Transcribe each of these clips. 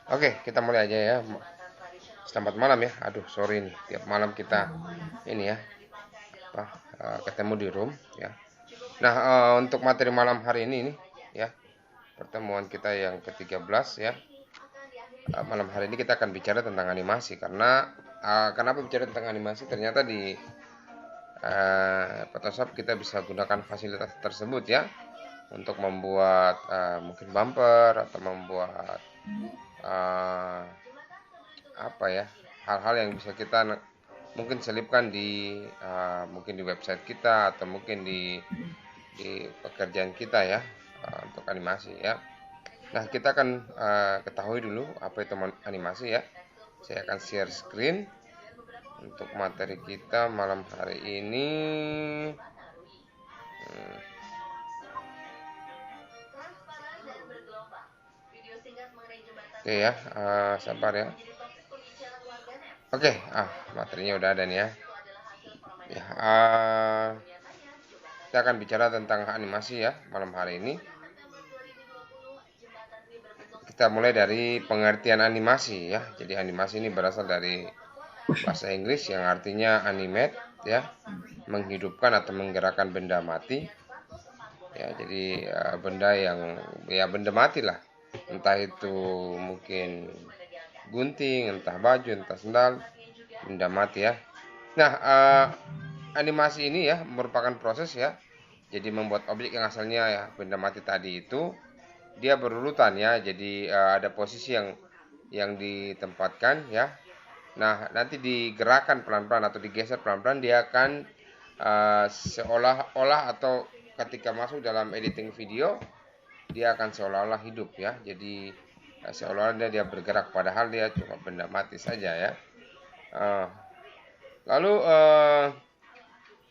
Oke, kita mulai aja ya. Selamat malam ya. Aduh, sorry nih. Tiap malam kita ini ya, apa, ketemu di room ya. Nah, untuk materi malam hari ini nih ya, pertemuan kita yang ke-13 ya. Malam hari ini kita akan bicara tentang animasi karena kenapa bicara tentang animasi? Ternyata di Photoshop kita bisa gunakan fasilitas tersebut ya untuk membuat mungkin bumper atau membuat eh, apa ya, hal-hal yang bisa kita mungkin selipkan di mungkin di website kita atau mungkin di pekerjaan kita ya, untuk animasi ya. Nah, kita akan ketahui dulu apa itu animasi ya. Saya akan share screen untuk materi kita malam hari ini. Hmm, Oke ya, sabar ya. Oke, materinya udah ada nih ya. Ya, kita akan bicara tentang animasi ya malam hari ini. Kita mulai dari pengertian animasi ya. Jadi animasi ini berasal dari bahasa Inggris yang artinya animate ya, menghidupkan atau menggerakkan benda mati. Ya, jadi benda yang ya benda mati lah. Entah itu mungkin gunting, entah baju, entah sendal, benda mati ya. Nah, animasi ini ya merupakan proses ya. Jadi membuat objek yang asalnya ya benda mati tadi itu dia berurutan ya. Jadi ada posisi yang ditempatkan ya. Nah, nanti digerakkan pelan-pelan atau digeser pelan-pelan dia akan seolah-olah atau ketika masuk dalam editing video dia akan seolah-olah hidup ya. Jadi seolah-olah dia bergerak padahal dia cuma benda mati saja ya. Uh, Lalu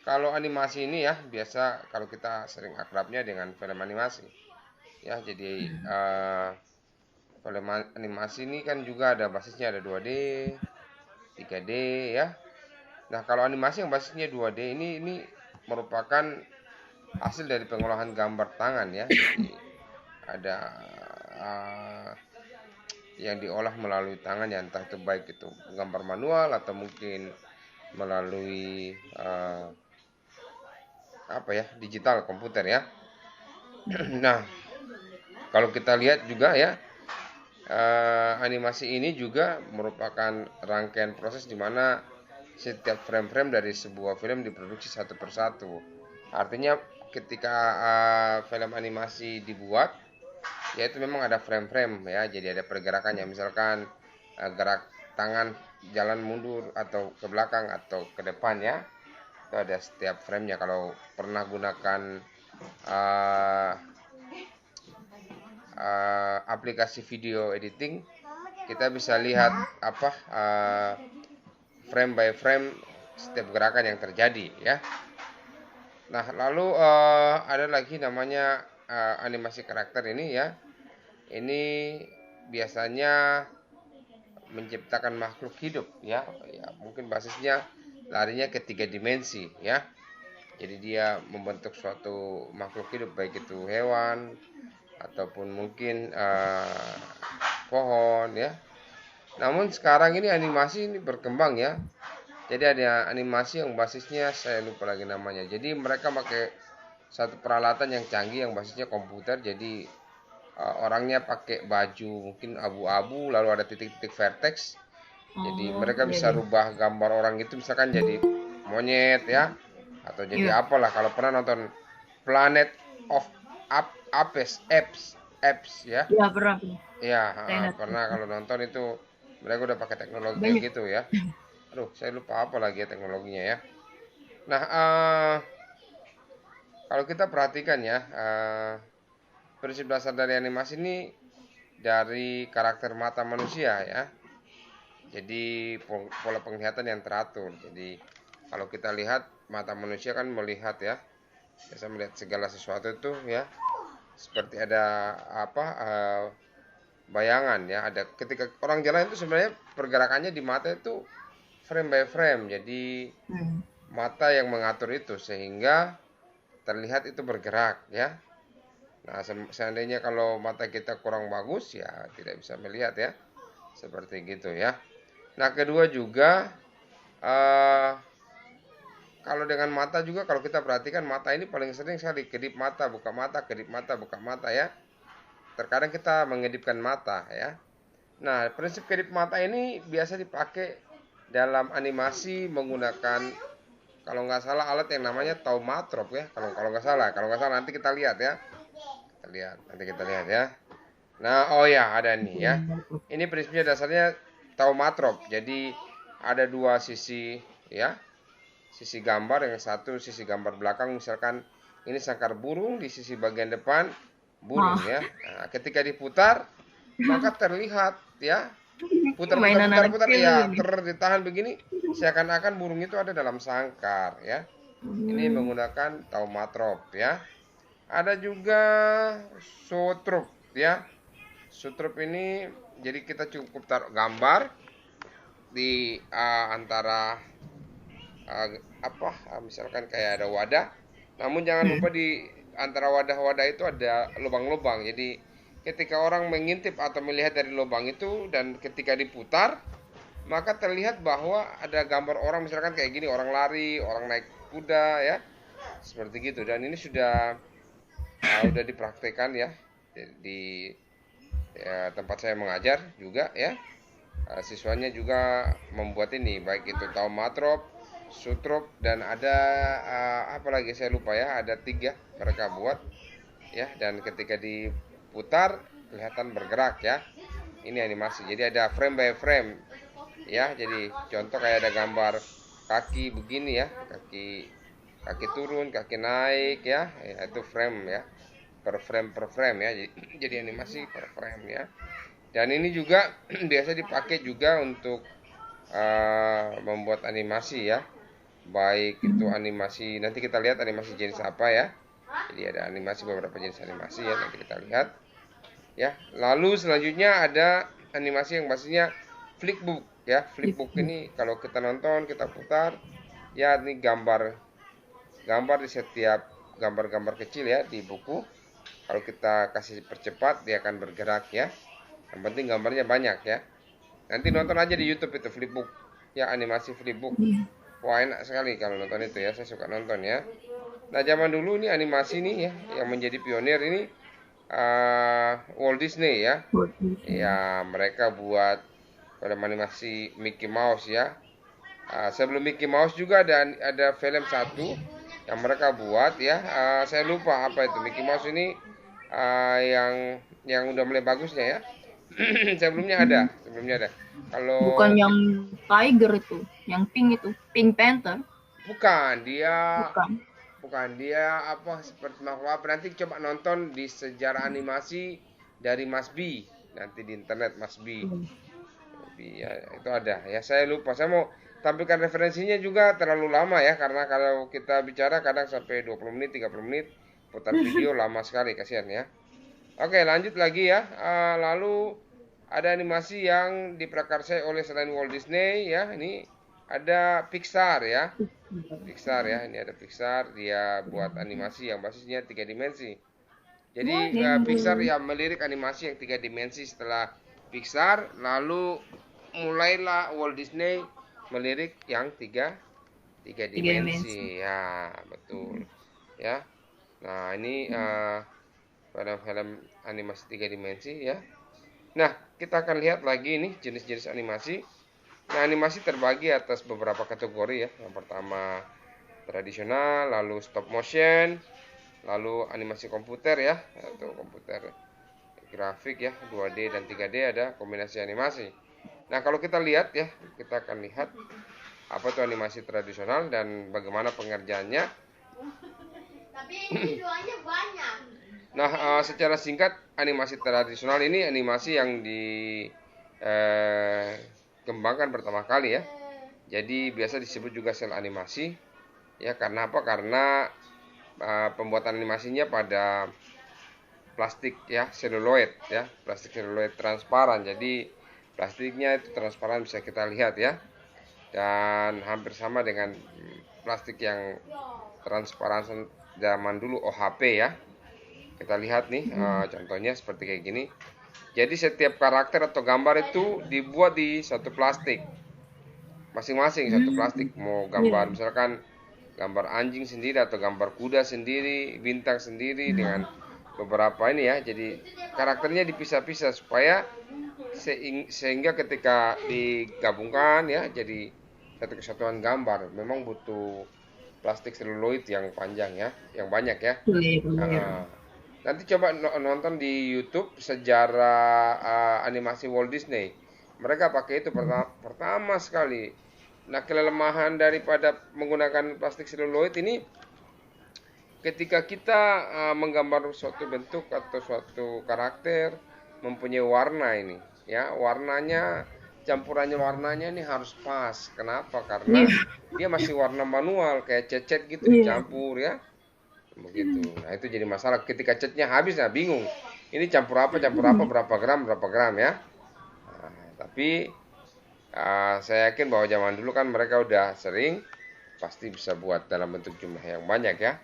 kalau animasi ini ya biasa kalau kita sering akrabnya dengan film animasi ya. Jadi film animasi ini kan juga ada basisnya, ada 2D, 3D ya. Nah, kalau animasi yang basisnya 2D ini merupakan hasil dari pengolahan gambar tangan ya. Jadi ada uh, yang diolah melalui tangan ya, entah itu baik itu gambar manual atau mungkin melalui apa ya, digital komputer ya. Nah, kalau kita lihat juga ya, animasi ini juga merupakan rangkaian proses di mana setiap frame-frame dari sebuah film diproduksi satu persatu. Artinya ketika film animasi dibuat, ya itu memang ada frame-frame ya. Jadi ada pergerakannya. Misalkan gerak tangan jalan mundur atau ke belakang atau ke depan ya. Itu ada setiap framenya. Kalau pernah gunakan uh, aplikasi video editing, kita bisa lihat apa frame by frame setiap gerakan yang terjadi ya. Nah, lalu ada lagi namanya animasi karakter ini ya. Ini biasanya menciptakan makhluk hidup ya. Ya, mungkin basisnya larinya ke 3 dimensi ya. Jadi dia membentuk suatu makhluk hidup baik itu hewan ataupun mungkin pohon ya. Namun sekarang ini animasi ini berkembang ya. Jadi ada animasi yang basisnya saya lupa lagi namanya. Jadi mereka pakai satu peralatan yang canggih yang basisnya komputer. Jadi orangnya pakai baju mungkin abu-abu lalu ada titik-titik vertex. Jadi Oh, mereka iya bisa iya. rubah gambar orang itu misalkan jadi monyet ya atau jadi Iya, apalah. Kalau pernah nonton Planet of Apes, apes ya. iya pernah pernah. Ya, Saya ingat. pernah kalau nonton itu mereka udah pakai teknologi kayak Banyak. gitu ya. Aduh, saya lupa apa lagi ya teknologinya ya. Nah, kalau kita perhatikan ya, prinsip dasar dari animasi ini dari karakter mata manusia ya. Jadi pola penglihatan yang teratur. Jadi kalau kita lihat mata manusia kan melihat ya, biasa melihat segala sesuatu itu ya, seperti ada apa bayangan ya. Ada ketika orang jalan itu sebenarnya pergerakannya di mata itu frame by frame. Jadi Hmm. mata yang mengatur itu sehingga terlihat itu bergerak ya. Nah, seandainya kalau mata kita kurang bagus ya tidak bisa melihat ya. seperti gitu ya. Nah, kedua juga eh, kalau dengan mata juga, kalau kita perhatikan mata ini paling sering sekali kedip mata, buka mata, kedip mata, buka mata ya. Terkadang kita mengedipkan mata ya. Nah, prinsip kedip mata ini biasa dipakai dalam animasi menggunakan, kalau nggak salah, alat yang namanya taumatrop ya. Kalau nggak salah nanti kita lihat ya. Nanti kita lihat ya. Nah, oh ya, ada nih ya. Ini prinsipnya dasarnya taumatrop. Jadi ada dua sisi ya. Sisi gambar, yang satu sisi gambar belakang, misalkan ini sangkar burung, di sisi bagian depan burung ya. Nah, ketika diputar maka terlihat ya, putar Mainan anak ya, kecil ini. ditahan begini, seakan-akan burung itu ada dalam sangkar ya. Ini menggunakan taumatrop ya. Ada juga sutruk ya. Sutruk ini jadi kita cukup taruh gambar di antara misalkan kayak ada wadah, namun jangan lupa di antara wadah-wadah itu ada lubang-lubang. Jadi ketika orang mengintip atau melihat dari lubang itu dan ketika diputar, maka terlihat bahwa ada gambar orang, misalkan kayak gini, orang lari, orang naik kuda ya, seperti gitu. Dan ini sudah dipraktekkan ya di tempat saya mengajar juga ya. Siswanya juga membuat ini, baik itu taumatrop, sutrop, dan ada apa lagi saya lupa ya, ada 3 mereka buat ya. Dan ketika diputar kelihatan bergerak ya. Ini animasi, jadi ada frame by frame ya. Jadi contoh kayak ada gambar kaki begini ya, kaki turun, kaki naik ya, itu frame ya, per frame ya. Jadi animasi per frame ya. Dan ini juga biasa dipakai juga untuk membuat animasi ya. Baik itu animasi, nanti kita lihat animasi jenis apa ya. Jadi ada animasi, beberapa jenis animasi ya, nanti kita lihat ya. Lalu selanjutnya ada animasi yang pastinya flipbook ya. Flipbook ini kalau kita nonton, kita putar ya, ini gambar di setiap gambar-gambar kecil ya di buku. Kalau kita kasih percepat dia akan bergerak ya. Yang penting gambarnya banyak ya. Nanti nonton aja di YouTube itu flipbook ya, animasi flipbook. Wah, enak sekali kalau nonton itu ya, saya suka nonton ya. Nah, zaman dulu ini animasi nih ya, yang menjadi pionir ini Walt Disney ya. Ya, mereka buat film animasi Mickey Mouse ya. Sebelum Mickey Mouse juga ada film satu yang mereka buat ya. Saya lupa apa itu Mickey Mouse ini, yang udah mulai bagusnya ya. sebelumnya ada kalau Bukan yang tiger itu, yang pink itu, Pink Panther. bukan dia Bukan. apa, seperti makhluk apa, nanti coba nonton di sejarah animasi dari Mas B, nanti di internet Mas B. Ya, itu ada ya, saya lupa, saya mau tampilkan referensinya juga terlalu lama ya, karena kalau kita bicara kadang sampai 20 menit 30 menit putar video lama sekali, kasihan ya. Oke, lanjut lagi ya. Lalu ada animasi yang diprakarsai oleh selain Walt Disney ya. Ini ada Pixar ya. Ini ada Pixar, dia buat animasi yang basisnya 3 dimensi. Jadi Pixar ya melirik animasi yang 3 dimensi. Setelah Pixar, lalu mulailah Walt Disney melirik yang 3 dimensi. Ya, betul. Ya. Nah, ini film animasi 3 dimensi ya. Nah, kita akan lihat lagi nih jenis-jenis animasi. Nah, animasi terbagi atas beberapa kategori ya. Yang pertama tradisional, lalu stop motion, lalu animasi komputer ya, atau komputer grafik ya, 2D dan 3D, ada kombinasi animasi. Nah, kalau kita lihat ya, kita akan lihat apa itu animasi tradisional dan bagaimana pengerjaannya. Tapi videonya banyak. Nah, secara singkat, animasi tradisional ini animasi yang dikembangkan pertama kali ya. Jadi biasa disebut juga sel animasi ya. Karena apa? Karena pembuatan animasinya pada plastik ya, seluloid ya, plastik seluloid transparan. Jadi plastiknya itu transparan, bisa kita lihat ya. Dan hampir sama dengan plastik yang transparan zaman dulu, OHP ya. Kita lihat nih contohnya seperti kayak gini. Jadi setiap karakter atau gambar itu dibuat di satu plastik, masing-masing satu plastik. Mau gambar Iya. misalkan gambar anjing sendiri atau gambar kuda sendiri, bintang sendiri dengan beberapa ini ya. Jadi karakternya dipisah-pisah supaya sehingga ketika digabungkan ya jadi satu kesatuan gambar. Memang butuh plastik seluloid yang panjang ya, yang banyak ya. Bener. Ah, nanti coba nonton di YouTube sejarah animasi Walt Disney. Mereka pakai itu pertama sekali. Nah, kelemahan daripada menggunakan plastik seluloid ini ketika kita menggambar suatu bentuk atau suatu karakter mempunyai warna ini, ya, campurannya warnanya ini harus pas. Kenapa? Karena Iya. dia masih warna manual kayak cat gitu Iya. dicampur ya. Begitu. Nah, itu jadi masalah ketika catnya habis, nah bingung. Ini campur apa, berapa gram ya. Nah, tapi saya yakin bahwa zaman dulu kan mereka udah sering, pasti bisa buat dalam bentuk jumlah yang banyak ya.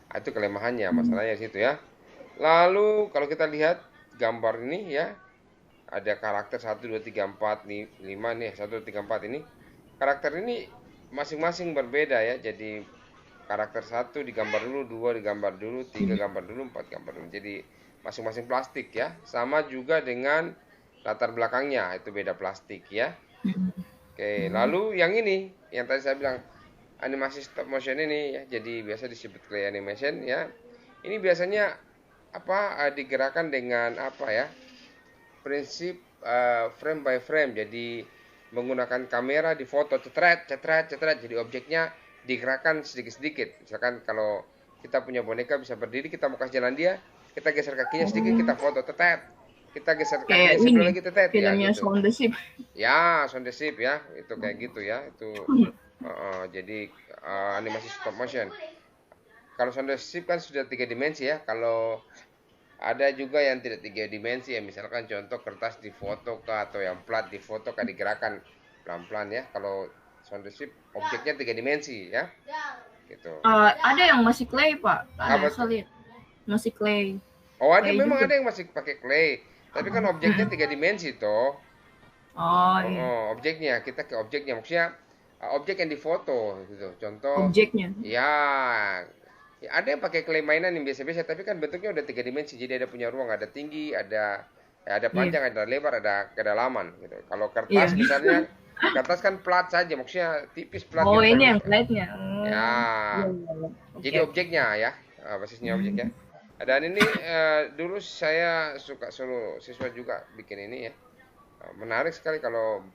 Nah, itu kelemahannya, masalahnya situ ya. Lalu kalau kita lihat gambar ini ya, ada karakter 1, 2, 3, 4, 5 nih, 1, 2, 3, 4 ini. Karakter ini masing-masing berbeda ya. Jadi karakter 1 digambar dulu, 2 digambar dulu, 3 gambar dulu, 4 gambar dulu. Jadi masing-masing plastik ya. Sama juga dengan latar belakangnya, itu beda plastik ya. Oke, lalu yang ini, yang tadi saya bilang animasi stop motion ini ya, jadi biasa disebut clay animation ya. Ini biasanya digerakkan dengan apa ya? Prinsip frame by frame. Jadi menggunakan kamera di foto cetret cetret cetret. Jadi objeknya digerakkan sedikit-sedikit. Misalkan kalau kita punya boneka bisa berdiri, kita mau kasih jalan dia, kita geser kakinya sedikit, kita foto tetet. Kita geser kakinya Kayak sebelah ini lagi tetet ya filmnya gitu. Sound the Ship. Ya, sound the ship ya, itu kayak gitu ya, itu jadi animasi stop motion. Kalau sound the ship kan sudah 3 dimensi ya. Kalau ada juga yang tidak 3 dimensi ya, misalkan contoh kertas difoto kah atau yang plat difoto kah digerakkan pelan-pelan ya. Kalau sound the ship objeknya 3 dimensi ya, gitu. Ada yang masih clay, Pak. Apa Saya tuh? lihat masih clay. Oh, ada Clay memang juga. ada yang masih pakai clay, tapi kan objeknya 3 dimensi toh. Oh, Oh, iya. objeknya kita ke objeknya maksudnya objek yang difoto gitu. Contoh Objeknya. ya, ya ada yang pakai clay mainan yang biasa-biasa tapi kan bentuknya udah 3 dimensi. Jadi ada punya ruang, ada tinggi, ada Iya. panjang, ada lebar, ada kedalaman gitu. Kalau Iya. kertas misalnya kertas kan plat saja maksudnya tipis plat Oh, gitu ini tapi yang flatnya. ya Iya, iya, iya. Oke, jadi oke. objeknya ya, basisnya objek ya. Dan ini dulu saya suka suruh siswa juga bikin ini ya. Menarik sekali kalau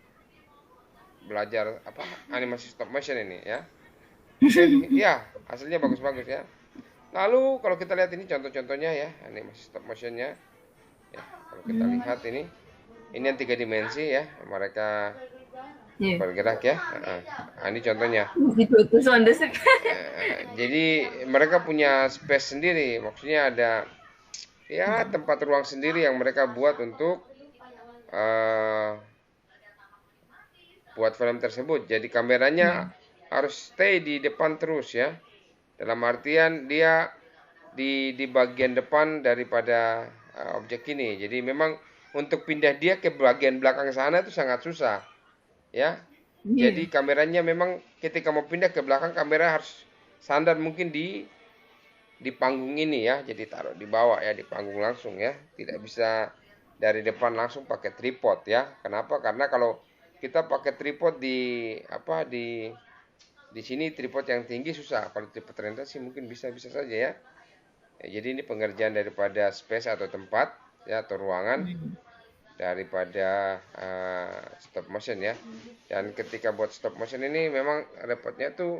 belajar animasi stop motion ini ya. Ya, hasilnya bagus-bagus ya. Lalu kalau kita lihat ini contoh-contohnya ya, animasi stop motionnya. Ya, kalau kita lihat ini yang 3 dimensi ya, mereka Iya. bergerak ya. Ini contohnya. Itu Sound the Ship. Jadi mereka punya space sendiri, maksudnya ada ya tempat ruang sendiri yang mereka buat untuk buat film tersebut. Jadi kameranya harus stay di depan terus ya. Dalam artian dia di bagian depan daripada objek ini. Jadi memang untuk pindah dia ke bagian belakang sana itu sangat susah. Ya. Iya. Jadi kameranya memang ketika mau pindah ke belakang kamera harus sandar mungkin di panggung ini ya. Jadi taruh di bawah ya, di panggung langsung ya. Tidak bisa dari depan langsung pakai tripod ya. Kenapa? Karena kalau kita pakai tripod di sini tripod yang tinggi susah. Kalau tripod rendah sih mungkin bisa-bisa saja ya. Jadi ini pengerjaan daripada space atau tempat ya atau ruangan daripada stop motion ya. Dan ketika buat stop motion ini memang repotnya tuh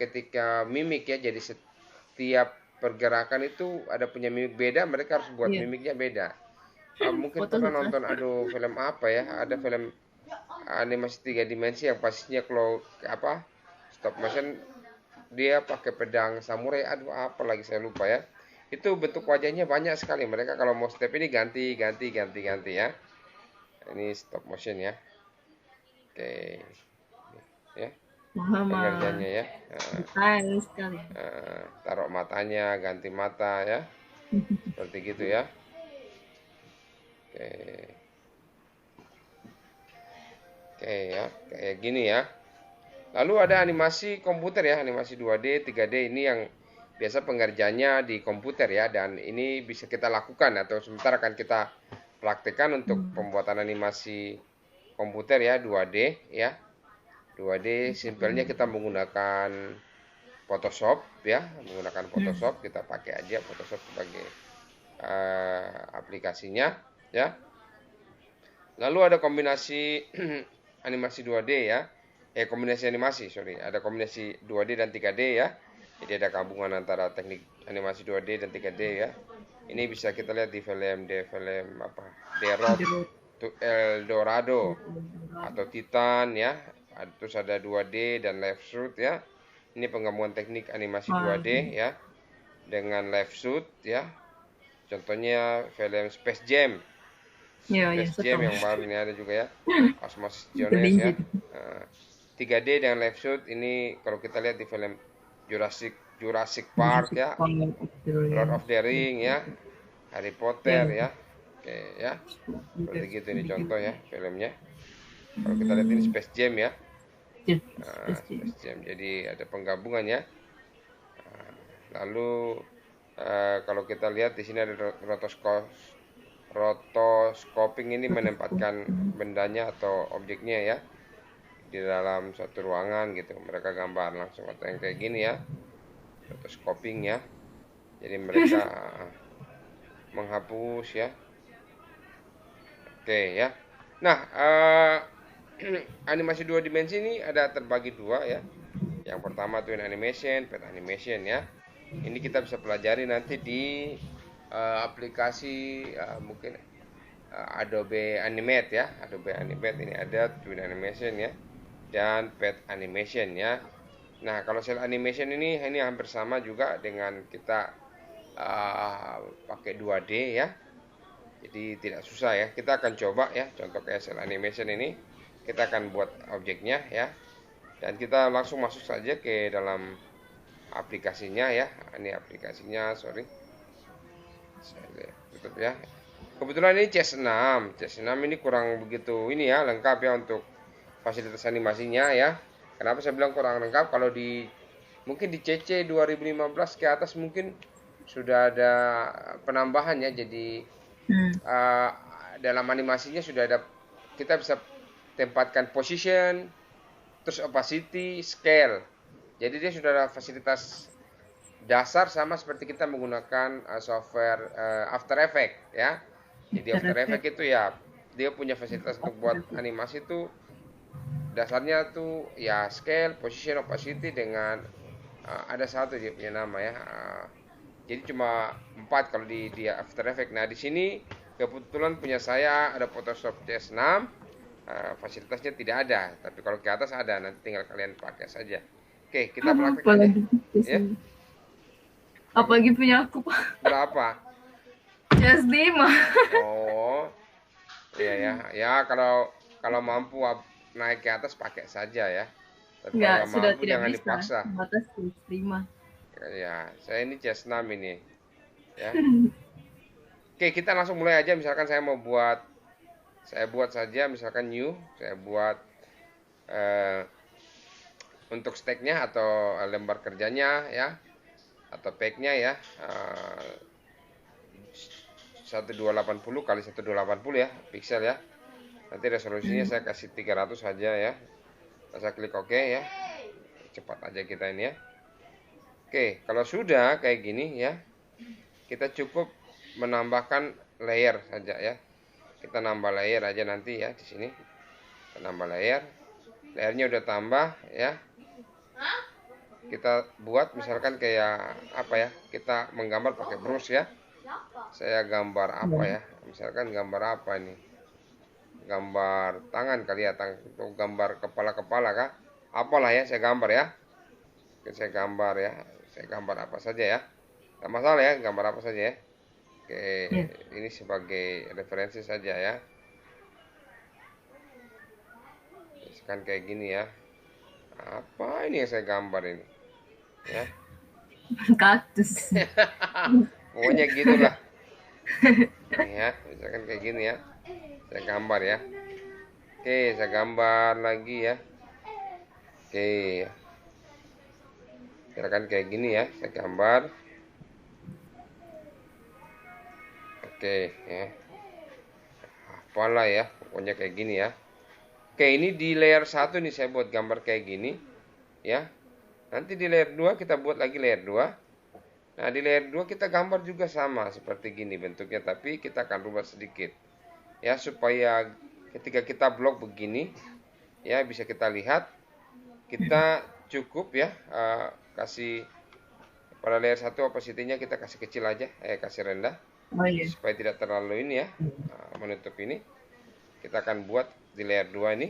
ketika mimik ya. Jadi setiap pergerakan itu ada punya mimik beda, mereka harus buat Iya. mimiknya beda. Mungkin Foto pernah susah. nonton film apa ya? Ada film animasi 3 dimensi yang pastinya kalau stop motion dia pakai pedang samurai, apa lagi saya lupa ya. Itu bentuk wajahnya banyak sekali. Mereka kalau mau step ini ganti ya. Ini stop motion ya. Oke. Ya, Muhammad. pengerjaannya ya. Detail sekali. Taruh matanya, ganti mata ya. Seperti gitu ya. Oke. Oke ya, kayak gini ya. Lalu ada animasi komputer ya, animasi 2D, 3D ini yang biasa pengerjaannya di komputer ya, dan ini bisa kita lakukan atau sebentar akan kita praktekkan untuk pembuatan animasi komputer ya, 2D ya. 2D simpelnya kita menggunakan Photoshop ya, menggunakan Photoshop, kita pakai aja Photoshop sebagai aplikasinya ya. Lalu ada kombinasi animasi 2D ya. Kombinasi animasi, sorry. Ada kombinasi 2D dan 3D ya. Jadi ada gabungan antara teknik animasi 2D dan 3D ya. Ini bisa kita lihat di film apa? The Road to El Dorado atau Titan ya. Terus ada 2D dan Left Shoot ya. Ini penggabungan teknik animasi 2D ya dengan Left Shoot ya. Contohnya film Space Jam. Space Jam yang baru ini ada juga ya. Osmosis Jones ya. 3D dan Left Shoot ini kalau kita lihat di film Jurassic Park ya, Lord of the Ring ya, Harry Potter ya. Oke ya. Seperti gitu ini contoh ya filmnya. Kalau kita lihat ini Space Jam ya. Space Jam. Jadi ada penggabungan ya. Lalu kalau kita lihat di sini ada rotoscoping ini menempatkan bendanya atau objeknya ya di dalam suatu ruangan gitu. Mereka gambar langsung atau yang kayak gini ya. Rotoscoping ya. Jadi mereka menghapus ya. Oke ya. Nah, animasi 2 dimensi ini ada terbagi dua ya. Yang pertama twin animation, pet animation ya. Ini kita bisa pelajari nanti di aplikasi mungkin Adobe Animate ya. Adobe Animate ini ada twin animation ya dan pet animation ya. Nah, kalau cell animation ini hampir sama juga dengan kita pakai 2D ya. Jadi tidak susah ya. Kita akan coba ya contoh kayak cell animation ini. Kita akan buat objeknya ya. Dan kita langsung masuk saja ke dalam aplikasinya ya. Ini aplikasinya, sorry. Saya tutup ya. Kebetulan ini CS6 ini kurang begitu ini ya, lengkap ya untuk fasilitas animasinya ya. Kenapa saya bilang kurang lengkap? Kalau mungkin di CC 2015 ke atas mungkin sudah ada penambahan ya. Jadi dalam animasinya sudah ada, kita bisa tempatkan position, terus opacity, scale. Jadi dia sudah ada fasilitas dasar sama seperti kita menggunakan software After Effects ya. Jadi After Effects itu ya dia punya fasilitas untuk buat animasi itu dasarnya tuh ya scale, position, opacity dengan ada satu dia punya nama ya. Jadi cuma 4 kalau di After Effects. Nah, di sini kebetulan punya saya ada Photoshop CS6. Fasilitasnya tidak ada, tapi kalau ke atas ada, nanti tinggal kalian pakai saja. Oke, kita praktekkan ya. Apalagi punya aku, Pak. Berapa? CS5. Oh. Iya ya. Ya kalau mampu naik ke atas pakai saja ya. Tapi Enggak, kalau sudah mampu tidak jangan bisa. dipaksa. Batas CS5. Ya, saya ini CS6 ini. Ya. Oke, kita langsung mulai aja. Misalkan saya buat saja misalkan new, saya buat untuk stacknya atau lembar kerjanya ya, atau packnya ya, 1280 kali 1280 ya pixel ya. Nanti resolusinya saya kasih 300 saja ya. Saya klik OK ya. Cepat aja kita ini ya. Oke, kalau sudah kayak gini ya, kita cukup menambahkan layer saja ya. Kita nambah layer aja nanti ya di sini. Kita nambah layer. Layernya udah tambah ya. Kita buat misalkan kayak apa ya? Kita menggambar pakai brush ya. Saya gambar apa ya? Misalkan gambar apa ini? Gambar tangan kali ya, gambar kepala-kepala kah? Apalah ya, saya gambar ya. Saya gambar ya. Saya gambar apa saja ya. Tidak masalah ya, gambar apa saja ya. Oke, ini sebagai referensi saja ya. Misalkan kayak gini ya. Apa ini yang saya gambar ini? Ya. Kaktus. Pokoknya gitulah. Nih ya, misalkan kayak gini ya. Saya gambar ya. Oke, saya gambar lagi ya. Oke, misalkan kayak gini ya. Saya gambar. Oke, ya. Apalah ya, pokoknya kayak gini ya. Oke, ini di layer 1 nih saya buat gambar kayak gini ya. Nanti di layer 2 kita buat lagi layer 2. Nah, di layer 2 kita gambar juga sama seperti gini bentuknya, tapi kita akan rubah sedikit. Ya, supaya ketika kita blok begini, ya bisa kita lihat, kita cukup ya kasih pada layer 1 opacity-nya kita kasih kecil aja, kasih rendah Oh iya. supaya tidak terlalu ini ya, menutup ini. Kita akan buat di layer 2 ini.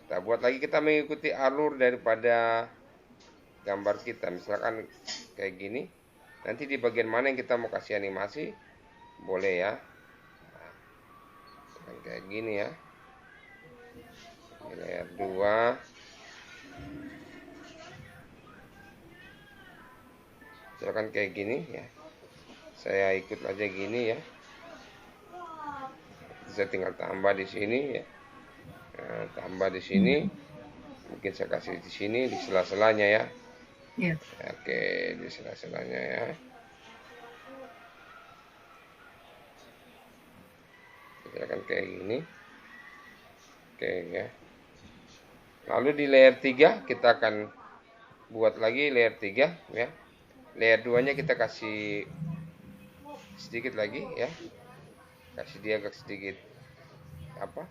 Kita buat lagi, kita mengikuti alur daripada gambar kita. Misalkan kayak gini. Nanti di bagian mana yang kita mau kasih animasi, boleh ya. Nah, kayak gini ya. Di layer 2. Misalkan kayak gini ya. Saya ikut aja gini ya. Saya tinggal tambah di sini ya. Nah, tambah di sini. Mungkin saya kasih di sini di sela-selanya ya. Iya. Oke, di sela-selanya ya. Misalkan kayak gini. Oke ya. Lalu di layer 3 kita akan buat lagi layer 3 ya. Layer 2-nya kita kasih sedikit lagi ya. Kasih dia agak sedikit apa?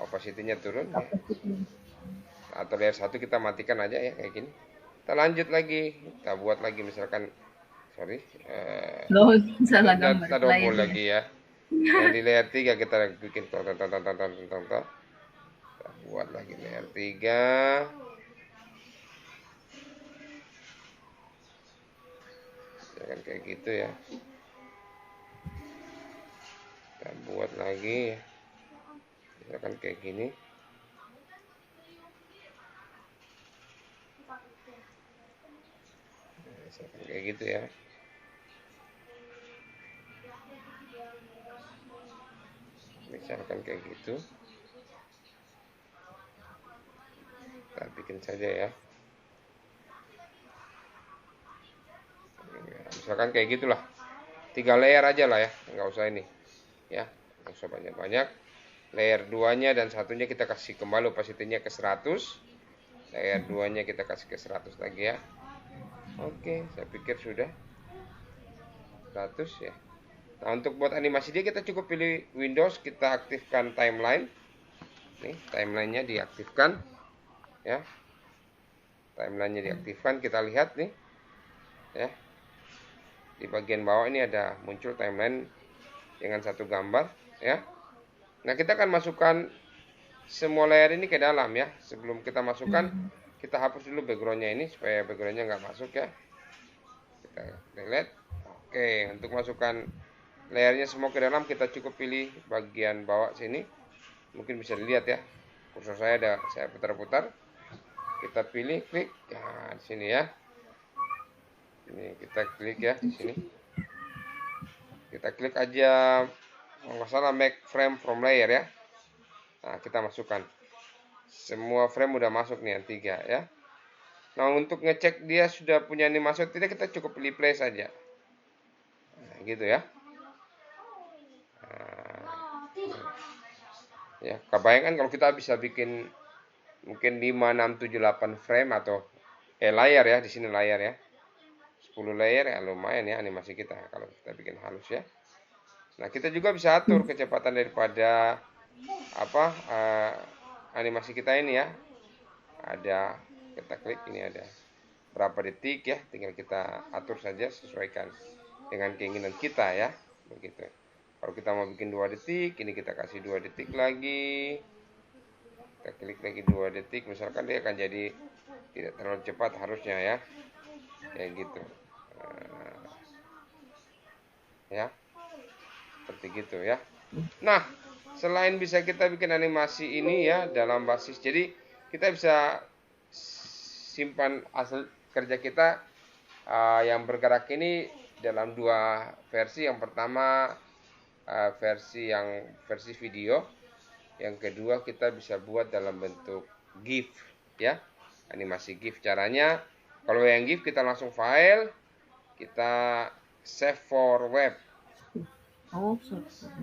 Opacity-nya turun ya. Atau layer 1 kita matikan aja ya kayak gini. Kita lanjut lagi, kita buat lagi misalkan Loh, salah gambar. kita double Layarnya. lagi ya. Nah, di layer 3 kita bikin kita buat lagi layer 3. Jangan kayak gitu ya. Kita buat lagi ya. Misalkan kayak gini. Misalkan kayak gitu ya. Misalkan kayak gitu. Kita bikin saja ya. Misalkan kayak gitulah. 3 layer aja lah ya, nggak usah ini. Ya, nggak usah banyak-banyak. Layer 2-nya dan satunya kita kasih kembali opacity-nya ke 100. Layer 2-nya kita kasih ke 100 lagi ya. Oke, saya pikir sudah 100 ya. Nah, untuk buat animasi dia kita cukup pilih Windows, kita aktifkan timeline. Nih, timelinenya diaktifkan ya. Timelinenya diaktifkan, kita lihat nih. Ya. Di bagian bawah ini ada muncul timeline dengan satu gambar ya. Nah, kita akan masukkan semua layer ini ke dalam ya. Sebelum kita masukkan, kita hapus dulu backgroundnya ini supaya backgroundnya nggak masuk ya. Kita delete. Oke, untuk masukkan layernya semua ke dalam, kita cukup pilih bagian bawah sini. Mungkin bisa dilihat ya, kursor saya ada, saya putar-putar. Kita pilih, klik, nah di sini ya. Ini kita klik ya di sini. Kita klik aja, kalau nggak salah make frame from layer ya. Nah, kita masukkan. Semua frame udah masuk nih yang 3 ya. Nah, untuk ngecek dia sudah punya animasi atau tidak, kita cukup pilih play saja. Nah, gitu ya. Nah, ya, kebayangkan kalau kita bisa bikin mungkin 5, 6, 7, 8 frame atau layar ya, di sini layar ya. 10 layer ya lumayan ya animasi kita kalau kita bikin halus ya. Nah, kita juga bisa atur kecepatan daripada apa animasi kita ini ya. Ada, kita klik ini ada berapa detik ya, tinggal kita atur saja sesuaikan dengan keinginan kita ya, begitu. Kalau kita mau bikin 2 detik, ini kita kasih 2 detik lagi. Kita klik lagi 2 detik, misalkan dia akan jadi tidak terlalu cepat harusnya ya. Kayak gitu. Ya. Seperti gitu ya. Nah, selain bisa kita bikin animasi ini ya dalam basis, jadi kita bisa simpan hasil kerja kita yang bergerak ini dalam 2 versi. Yang pertama versi video. Yang kedua kita bisa buat dalam bentuk GIF ya, animasi GIF. Caranya kalau yang GIF kita langsung file, kita save for web. Oh,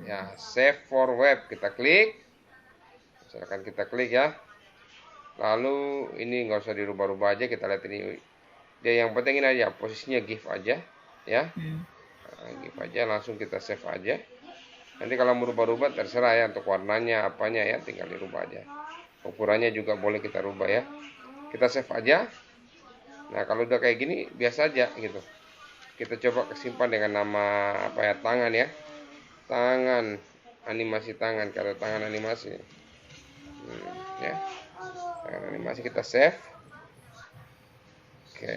Ya, save for web kita klik. Misalkan kita klik ya. Lalu ini nggak usah dirubah-rubah aja, kita lihat ini. Dia yang penting ini aja posisinya GIF aja ya. Nah, GIF aja, langsung kita save aja. Nanti kalau mau rubah-rubah terserah ya, untuk warnanya apanya ya, tinggal dirubah aja. Ukurannya juga boleh kita rubah ya. Kita save aja. Nah, kalau udah kayak gini biasa aja gitu. Kita coba kesimpan dengan nama apa ya, tangan ya. Tangan, animasi tangan, kalau tangan animasi. Ya. Tangan animasi kita save. Oke,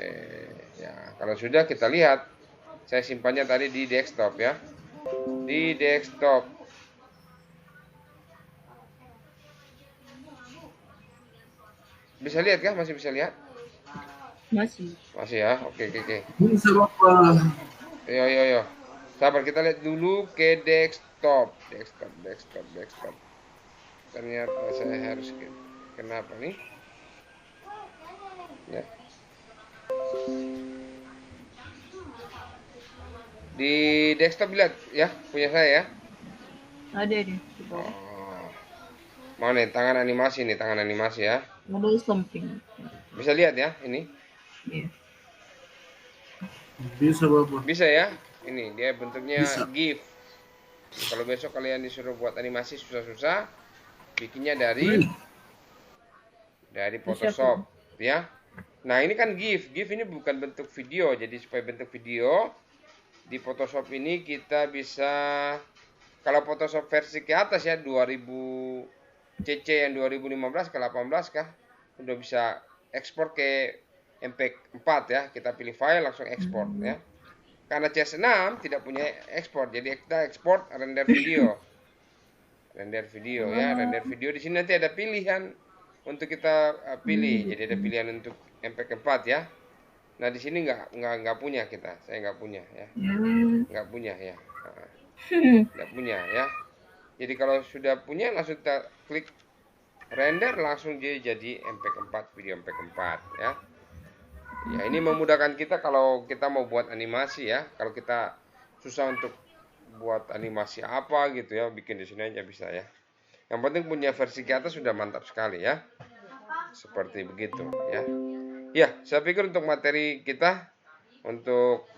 ya. Kalau sudah kita lihat, saya simpannya tadi di desktop ya. Di desktop. Bisa lihat kah? Masih bisa lihat? masih. Masih ya. Oke. Bisa Bapak. Yo. Sabar, kita lihat dulu ke desktop. Desktop. Ternyata saya harus kenapa nih? Ya. Di desktop lihat ya, punya saya ya. Ada deh. Oh. Mana nih, tangan animasi ya. Ada samping. Bisa lihat ya ini? Iya. Bisa Bapak. Bisa ya. Ini dia bentuknya Bisa. GIF. Kalau besok kalian disuruh buat animasi susah-susah, bikinnya dari Photoshop ya. Nah, ini kan GIF. GIF ini bukan bentuk video. Jadi supaya bentuk video di Photoshop ini kita bisa, kalau Photoshop versi ke atas ya 2000 CC yang 2015 ke 18 kah, udah bisa ekspor ke MP4 ya. Kita pilih file langsung ekspor ya. Karena CS6 tidak punya ekspor, jadi kita ekspor render video. Render video ya, render video di sini nanti ada pilihan untuk kita pilih. Jadi ada pilihan untuk MP4 ya. Nah, di sini nggak punya kita. Saya nggak punya ya. Nggak punya ya. Nggak punya ya. Jadi kalau sudah punya langsung kita klik render, langsung dia jadi MP4, video MP4 ya. Ya, ini memudahkan kita kalau kita mau buat animasi ya. Kalau kita susah untuk buat animasi apa gitu ya, bikin di sini aja bisa ya. Yang penting punya versi ke atas sudah mantap sekali ya. Seperti begitu ya. Ya, saya pikir untuk materi kita untuk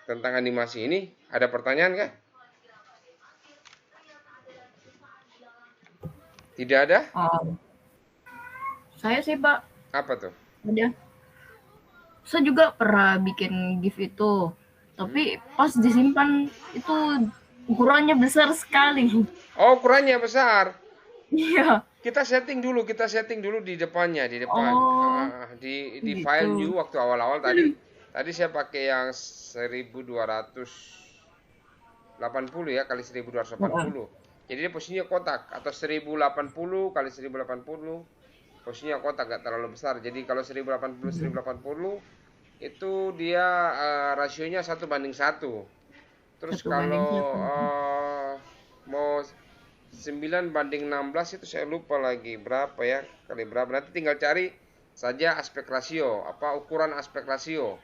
tentang animasi ini ada pertanyaan kah? Tidak ada? Saya sih Pak. Apa tuh? Ada. Saya juga pernah bikin GIF itu, tapi pas disimpan itu ukurannya besar sekali. Oh, ukurannya besar. Iya. Kita setting dulu di depannya, di depan. Di gitu. file new waktu awal-awal tadi saya pakai yang 1280 ya kali 1280. Jadi dia posisinya kotak, atau 1080 kali 1080. Posisinya kotak, gak terlalu besar. Jadi kalau 1080 itu dia rasionya 1:1. Terus kalau mau 9:16 itu saya lupa lagi berapa ya, kali berapa. Nanti tinggal cari saja aspek rasio, ukuran aspek rasio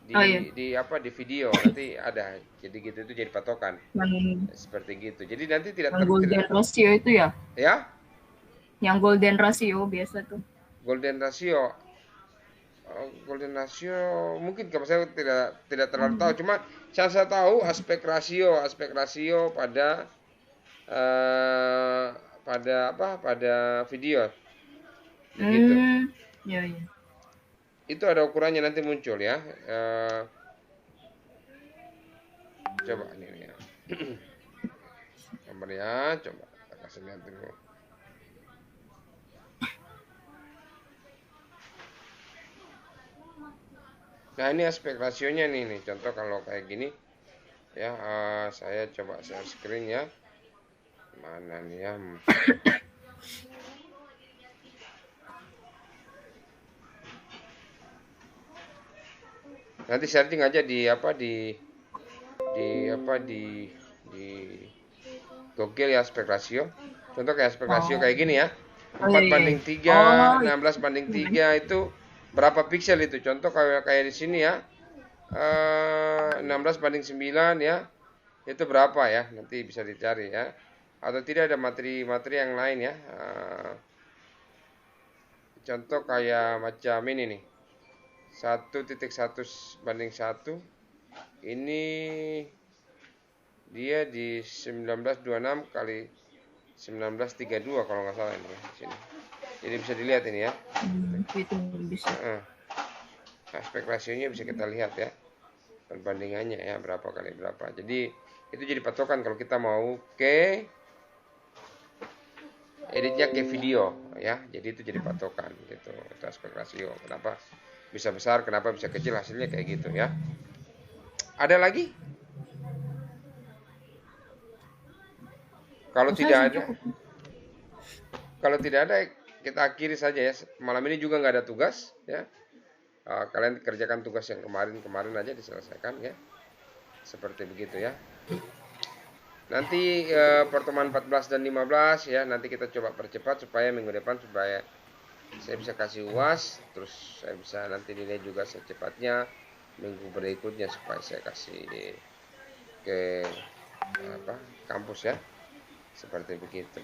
di video nanti ada. Jadi gitu, itu jadi patokan. Seperti gitu. Jadi nanti tidak golden ratio itu ya? Ya? Yang golden ratio biasa tuh. Golden ratio mungkin kalau saya tidak terlalu tahu, cuma yang saya tahu aspek rasio pada video begitu. Ya. Itu ada ukurannya, nanti muncul ya. Coba ini ya. Gambar ya, coba kita kasih lihat dulu. Nah, ini aspek rasionya nih. Contoh kalau kayak gini ya, saya coba share screen ya. Mana nih ya? Nanti setting aja di gokil ya aspek rasio. Contoh kayak aspek rasio Oh. kayak gini ya. Oh, 4 iya, iya. banding 3, Oh, 16 banding 3 itu berapa piksel itu? Contoh kayak di sini ya. 16 banding 9 ya. Itu berapa ya? Nanti bisa dicari ya. Atau tidak ada materi-materi yang lain ya. Contoh kayak macam ini nih. 1.1 banding 1. Ini dia di 1926 kali 1932 kalau nggak salah ini ya, di sini. Jadi bisa dilihat ini ya. itu bisa. Aspek rasionya bisa kita lihat ya. Perbandingannya ya berapa kali berapa. Jadi itu jadi patokan kalau kita mau ke editnya ke video ya. Jadi itu jadi patokan gitu. Itu aspek rasio. Kenapa bisa besar, kenapa bisa kecil, hasilnya kayak gitu ya. Ada lagi? Kalau tidak ada, kalau tidak ada kita akhiri saja ya. Malam ini juga nggak ada tugas ya. Kalian kerjakan tugas yang kemarin aja diselesaikan ya. Seperti begitu ya. Nanti pertemuan 14 dan 15 ya, nanti kita coba percepat supaya minggu depan supaya saya bisa kasih UAS, terus saya bisa nanti nilai juga secepatnya minggu berikutnya supaya saya kasih ke kampus ya. Seperti begitu.